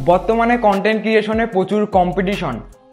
বর্তমানে কন্টেন্ট ক্রিয়েশনে প্রচুর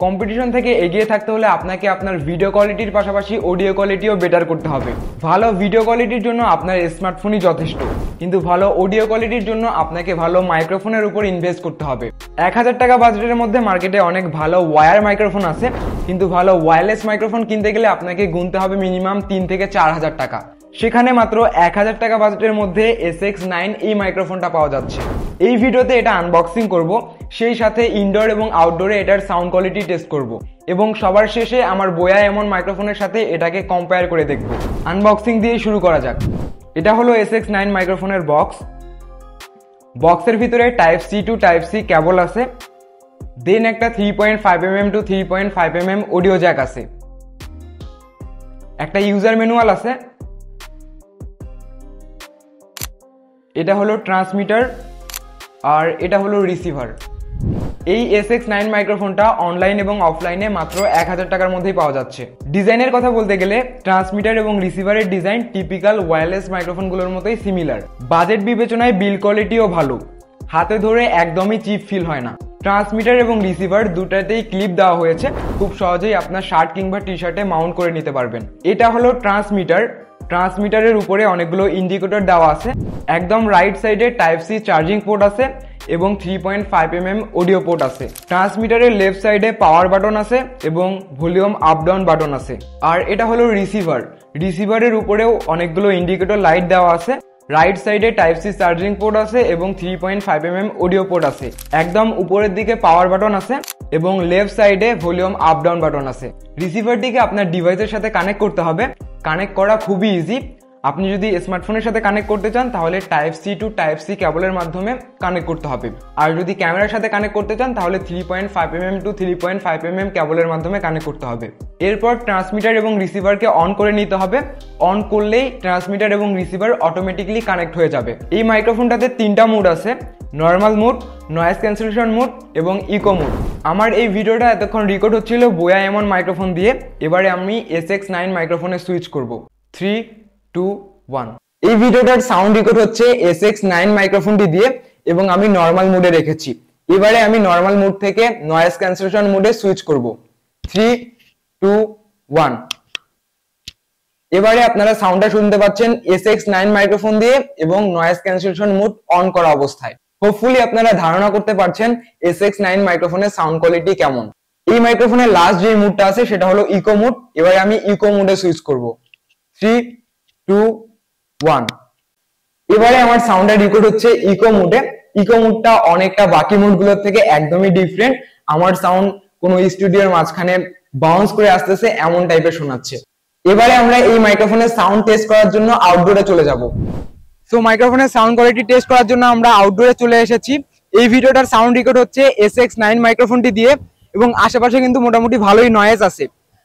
কম্পিটিশন থেকে এগিয়ে থাকতে হলে আপনাকে আপনার ভিডিও কোয়ালিটির পাশাপাশি অডিও কোয়ালিটিও বেটার করতে হবে। ভালো ভিডিও কোয়ালিটির জন্য আপনার স্মার্টফোনই যথেষ্ট, কিন্তু ভালো অডিও কোয়ালিটির জন্য আপনাকে ভালো মাইক্রোফোনের উপর ইনভেস্ট করতে হবে। 1000 টাকা বাজেটের মধ্যে মার্কেটে অনেক ভালো ওয়্যার মাইক্রোফোন আছে, কিন্তু ভালো ওয়্যারলেস মাইক্রোফোন কিনতে গেলে আপনাকে গুনতে হবে মিনিমাম 3 থেকে 4000 টাকা। সেখানে মাত্র 1000 টাকা বাজেটের মধ্যে SX9 এই মাইক্রোফোনটা পাওয়া যাচ্ছে। এই ভিডিওতে এটা আনবক্সিং করব, সেই সাথে ইনডোর এবং আউটডোরে এটার সাউন্ড কোয়ালিটি টেস্ট করব এবং সবার শেষে আমার বোয়া এমন মাইক্রোফোনের সাথে এটাকে কম্পেয়ার করে দেখব। আনবক্সিং দিয়ে শুরু করা যাক। এটা হলো SX9 মাইক্রোফোনের বক্সের ভিতরে type C to type C cable আছে, দেন একটা 3.5mm two 3.5mm audio Jack আছে, একটা ইউজার ম্যানুয়াল আছে, এটা হলো ট্রান্সমিটার আর এটা হলো রিসিভার। এই SX9 মাইক্রোফোনটা অনলাইন এবং অফলাইনে মাত্র 1000 টাকার মধ্যেই পাওয়া যাচ্ছে। ডিজাইনের কথা বলতে গেলে ট্রান্সমিটার এবং রিসিভারের ডিজাইন টিপিক্যাল ওয়্যারলেস মাইক্রোফোনগুলোর মতোই সিমিলার। বাজেট বিবেচনায় বিল্ড কোয়ালিটিও ভালো, হাতে ধরে একদমই চিপ ফিল হয় না। ট্রান্সমিটার এবং রিসিভার দুটাতেই ক্লিপ দেওয়া হয়েছে, খুব সহজেই আপনার শার্ট কিংবা টি শার্টে মাউন্ট করে নিতে পারবেন। এটা হলো ট্রান্সমিটারের উপরে অনেকগুলো ইন্ডিকেটর দেওয়া আছে। একদম রাইট সাইডে টাইপ সি চার্জিং পোর্ট আছে এবং 3.5mm অডিও পোর্ট আছে। ট্রান্সমিটারের লেফট সাইডে পাওয়ার বাটন আছে এবং ভলিউম আপ ডাউন বাটন আছে। আর এটা হলো রিসিভারের উপরেও অনেকগুলো ইন্ডিকেটর লাইট দেওয়া আছে। রাইট সাইডে টাইপ সি চার্জিং পোর্ট আছে এবং 3.5mm অডিও পোর্ট আছে। একদম উপরের দিকে পাওয়ার বাটন আছে এবং লেফট সাইডে ভলিউম আপ ডাউন বাটন আছে। রিসিভারটিকে আপনার ডিভাইসের সাথে কানেক্ট করতে হবে। কানেক্ট করা খুবই ইজি। আপনি যদি স্মার্টফোনের সাথে কানেক্ট করতে চান তাহলে type C to type C কেবলের মাধ্যমে কানেক্ট করতে হবে, আর যদি ক্যামেরার সাথে কানেক্ট করতে চান তাহলে 3.5mm টু 3.5mm কেবলের মাধ্যমে কানেক্ট করতে হবে। এরপর ট্রান্সমিটার এবং রিসিভারকে অন করে নিতে হবে। অন করলেই ট্রান্সমিটার এবং রিসিভার অটোমেটিক্যালি কানেক্ট হয়ে যাবে। এই মাইক্রোফোনটাতে 3টা মোড আছে, normal mode, noise cancellation mode এবং ইকো মোড। আমার এই ভিডিওটা এতক্ষণ রেকর্ড হচ্ছিল বোয়া এমন মাইক্রোফোন দিয়ে। এবারে আমি SX9 মাইক্রোফোনে সুইচ করব। 3, 2, 1। এই ভিডিওটার সাউন্ড রেকর্ড হচ্ছে SX9 মাইক্রোফোনটি দিয়ে এবং আমি নর্মাল মোডে রেখেছি। এবারে আমি নর্মাল মোড থেকে নয়েজ ক্যান্সেলেশন মোডে সুইচ করব। 3, 2, 1। এবারে আপনারা সাউন্ডটা শুনতে পাচ্ছেন SX9 মাইক্রোফোন দিয়ে এবং নয়েজ ক্যান্সেলেশন মোড অন করা অবস্থায়। হোপফুলি আপনারা ধারণা করতে পারছেন SX9 মাইক্রোফোনের সাউন্ড কোয়ালিটি কেমন। এই মাইক্রোফোনের লাস্ট যে মুডটা আছে সেটা হলো ইকো মুড। এবারে আমি ইকো মুডে সুইচ করব। 3, 2, 1। এবারে আমার সাউন্ডটা রেকর্ড হচ্ছে ইকো মুডে। ইকো মুডটা অনেকটা বাকি মুডগুলোর থেকে একদমই ডিফারেন্ট। আমার সাউন্ড কোনো স্টুডিওর মাঝখানে বাউন্স করে আসতেছে এমন টাইপের শোনাচ্ছে। এবারে আমরা এই মাইক্রোফোনের সাউন্ড টেস্ট করার জন্য আউটডোরে চলে যাব। সো মাইক্রোফোনের সাউন্ড কোয়ালিটি টেস্ট করার জন্য আমরা আউটডোরে চলে এসেছি। এই ভিডিওটার সাউন্ড রেকর্ড হচ্ছে SX9 মাইক্রোফোনটি দিয়ে এবং আশেপাশে কিন্তু মোটামুটি ভালোই নয়েজ আছে।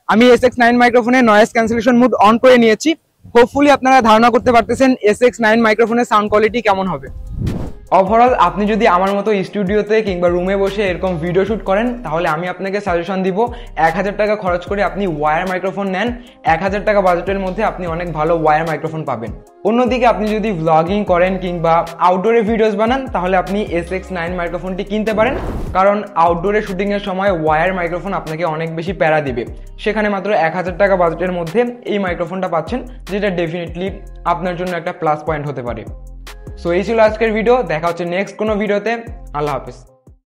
আমি SX9 মাইক্রোফোনে নয়েজ ক্যান্সেলেশন মোড অন করে নিয়েছি। হোপফুলি আপনারা ধারণা করতে পারতেছেন SX9 মাইক্রোফোনের সাউন্ড কোয়ালিটি কেমন হবে। ওভারঅল আপনি যদি আমার মতো স্টুডিওতে কিংবা রুমে বসে এরকম ভিডিও শুট করেন তাহলে আমি আপনাকে সাজেশন দিব 1000 টাকা খরচ করে আপনি ওয়্যার মাইক্রোফোন নেন। 1000 টাকা বাজেটের মধ্যে আপনি অনেক ভালো ওয়্যার মাইক্রোফোন পাবেন। অন্যদিকে আপনি যদি ভ্লগিং করেন কিংবা আউটডোরে ভিডিওস বানান তাহলে আপনি SX9 মাইক্রোফোনটি কিনতে পারেন, কারণ আউটডোরে শুটিং এর সময় ওয়্যার মাইক্রোফোন আপনাকে অনেক বেশি প্যারা দিবে। সেখানে মাত্র 1000 টাকা বাজেটের মধ্যে এই মাইক্রোফোনটা পাচ্ছেন, যেটা ডেফিনেটলি আপনার জন্য একটা প্লাস পয়েন্ট হতে পারে। সো এই ছিল আজকের ভিডিও। দেখা হচ্ছে নেক্সট কোনো ভিডিওতে। আল্লাহ হাফেজ।